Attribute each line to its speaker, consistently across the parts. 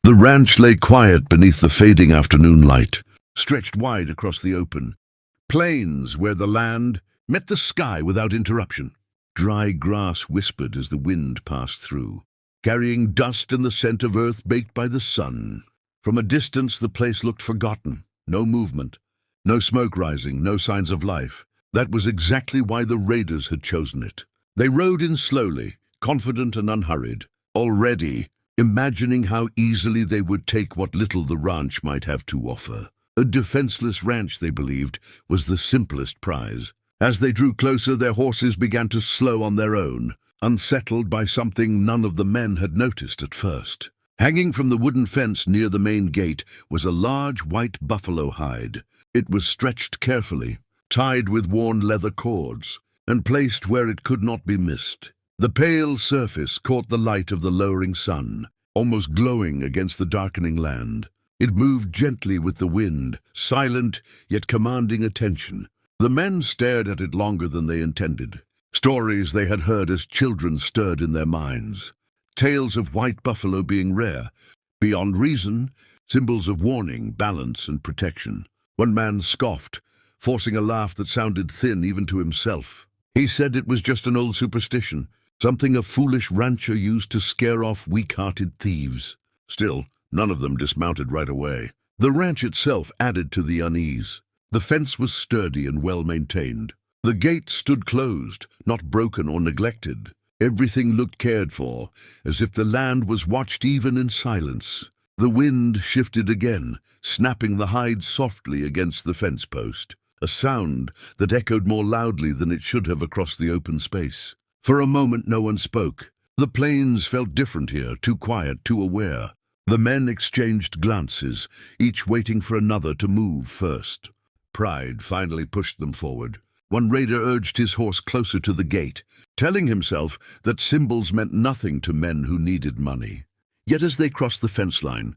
Speaker 1: The ranch lay quiet beneath the fading afternoon light, stretched wide across the open plains where the land met the sky without interruption. Dry grass whispered as the wind passed through, carrying dust and the scent of earth baked by the sun. From a distance, the place looked forgotten. No movement, no smoke rising, no signs of life. That was exactly why the raiders had chosen it. They rode in slowly, confident and unhurried, already imagining how easily they would take what little the ranch might have to offer. A defenseless ranch, they believed, was the simplest prize. As they drew closer, their horses began to slow on their own, unsettled by something none of the men had noticed at first. Hanging from the wooden fence near the main gate was a large white buffalo hide. It was stretched carefully, tied with worn leather cords, and placed where it could not be missed. The pale surface caught the light of the lowering sun, almost glowing against the darkening land. It moved gently with the wind, silent yet commanding attention. The men stared at it longer than they intended. Stories they had heard as children stirred in their minds. Tales of white buffalo being rare, beyond reason, symbols of warning, balance, and protection. One man scoffed, forcing a laugh that sounded thin even to himself. He said it was just an old superstition, something a foolish rancher used to scare off weak-hearted thieves. Still, none of them dismounted right away. The ranch itself added to the unease. The fence was sturdy and well-maintained. The gate stood closed, not broken or neglected. Everything looked cared for, as if the land was watched even in silence. The wind shifted again, snapping the hide softly against the fence post, a sound that echoed more loudly than it should have across the open space. For a moment no one spoke. The plains felt different here, too quiet, too aware. The men exchanged glances, each waiting for another to move first. Pride finally pushed them forward. One raider urged his horse closer to the gate, telling himself that symbols meant nothing to men who needed money. Yet as they crossed the fence line,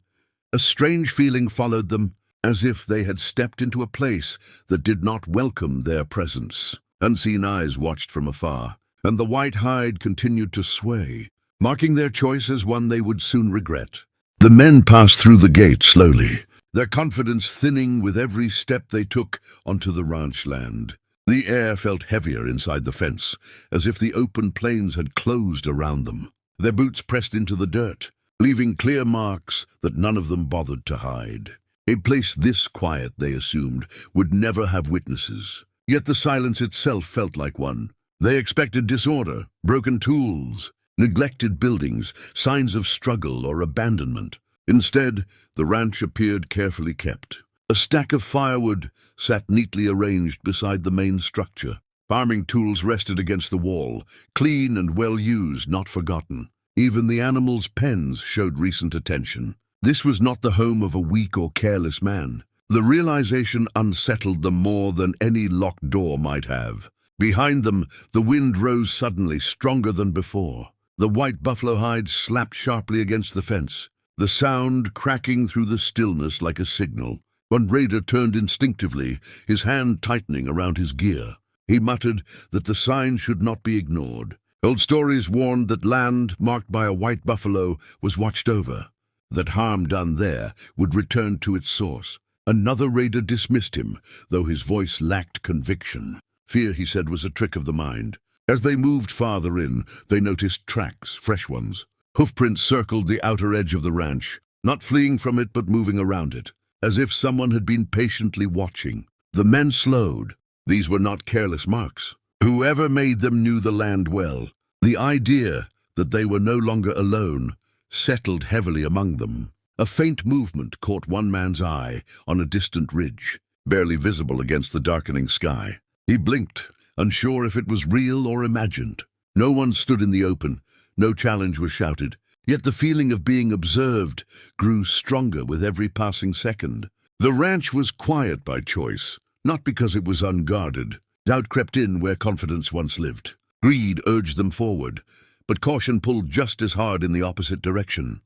Speaker 1: a strange feeling followed them, as if they had stepped into a place that did not welcome their presence. Unseen eyes watched from afar, and the white hide continued to sway, marking their choice as one they would soon regret. The men passed through the gate slowly, their confidence thinning with every step they took onto the ranch land. The air felt heavier inside the fence, as if the open plains had closed around them. Their boots pressed into the dirt, leaving clear marks that none of them bothered to hide. A place this quiet, they assumed, would never have witnesses. Yet the silence itself felt like one. They expected disorder, broken tools, neglected buildings, signs of struggle or abandonment. Instead, the ranch appeared carefully kept. A stack of firewood sat neatly arranged beside the main structure. Farming tools rested against the wall, clean and well used, not forgotten. Even the animals' pens showed recent attention. This was not the home of a weak or careless man. The realization unsettled them more than any locked door might have. Behind them, the wind rose suddenly, stronger than before. The white buffalo hide slapped sharply against the fence, the sound cracking through the stillness like a signal. One raider turned instinctively, his hand tightening around his gear. He muttered that the sign should not be ignored. Old stories warned that land marked by a white buffalo was watched over, that harm done there would return to its source. Another raider dismissed him, though his voice lacked conviction. Fear, he said, was a trick of the mind. As they moved farther in, they noticed tracks, fresh ones. Hoofprints circled the outer edge of the ranch, not fleeing from it but moving around it, as if someone had been patiently watching. The men slowed. These were not careless marks. Whoever made them knew the land well. The idea that they were no longer alone settled heavily among them. A faint movement caught one man's eye on a distant ridge, barely visible against the darkening sky. He blinked, unsure if it was real or imagined. No one stood in the open. No challenge was shouted. Yet the feeling of being observed grew stronger with every passing second. The ranch was quiet by choice, not because it was unguarded. Doubt crept in where confidence once lived. Greed urged them forward, but caution pulled just as hard in the opposite direction.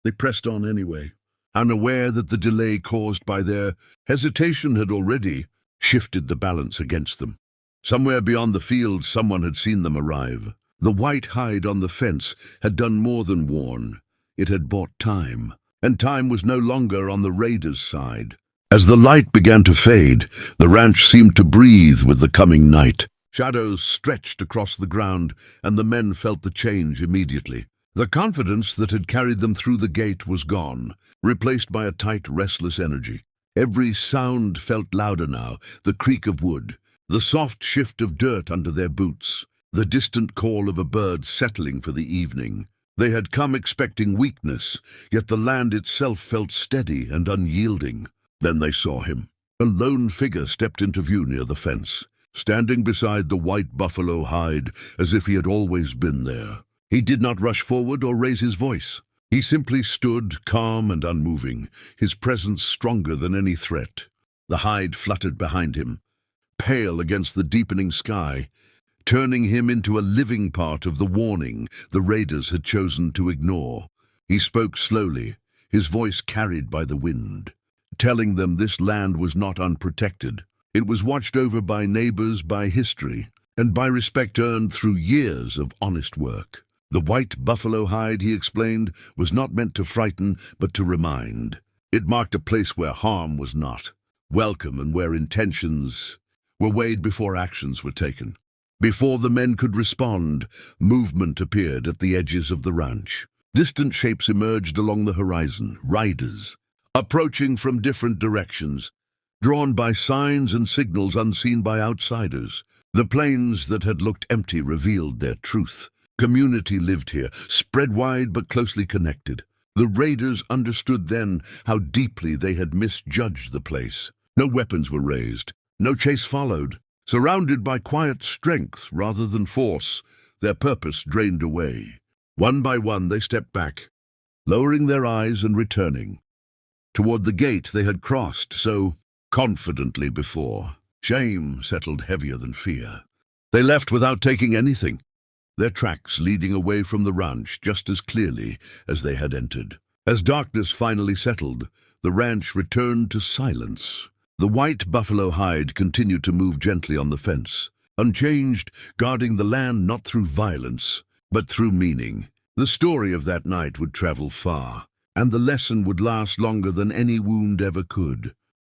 Speaker 1: They pressed on anyway, unaware that the delay caused by their hesitation had already shifted the balance against them. Somewhere beyond the field, someone had seen them arrive. The white hide on the fence had done more than warn. It had bought time. and time was no longer on the raiders' side. As the light began to fade, the ranch seemed to breathe with the coming night. Shadows stretched across the ground, and the men felt the change immediately. The confidence that had carried them through the gate was gone, replaced by a tight, restless energy. Every sound felt louder now, the creak of wood, the soft shift of dirt under their boots, the distant call of a bird settling for the evening. They had come expecting weakness, yet the land itself felt steady and unyielding. Then they saw him. A lone figure stepped into view near the fence, standing beside the white buffalo hide as if he had always been there. He did not rush forward or raise his voice. He simply stood, calm and unmoving, his presence stronger than any threat. The hide fluttered behind him, pale against the deepening sky, turning him into a living part of the warning the raiders had chosen to ignore. He spoke slowly, his voice carried by the wind, telling them this land was not unprotected. It was watched over by neighbors, by history, and by respect earned through years of honest work. The white buffalo hide, he explained, was not meant to frighten, but to remind. It marked a place where harm was not welcome and where intentions were weighed before actions were taken. Before the men could respond, movement appeared at the edges of the ranch. Distant shapes emerged along the horizon, riders, approaching from different directions, drawn by signs and signals unseen by outsiders. The plains that had looked empty revealed their truth. Community lived here, spread wide but closely connected. The raiders understood then how deeply they had misjudged the place. No weapons were raised, no chase followed. Surrounded by quiet strength rather than force, their purpose drained away. One by one they stepped back, lowering their eyes and returning toward the gate they had crossed so confidently before. Shame settled heavier than fear. They left without taking anything, their tracks leading away from the ranch just as clearly as they had entered. As darkness finally settled, the ranch returned to silence. The white buffalo hide continued to move gently on the fence, unchanged, guarding the land not through violence, but through meaning. The story of that night would travel far, and the lesson would last longer than any wound ever could.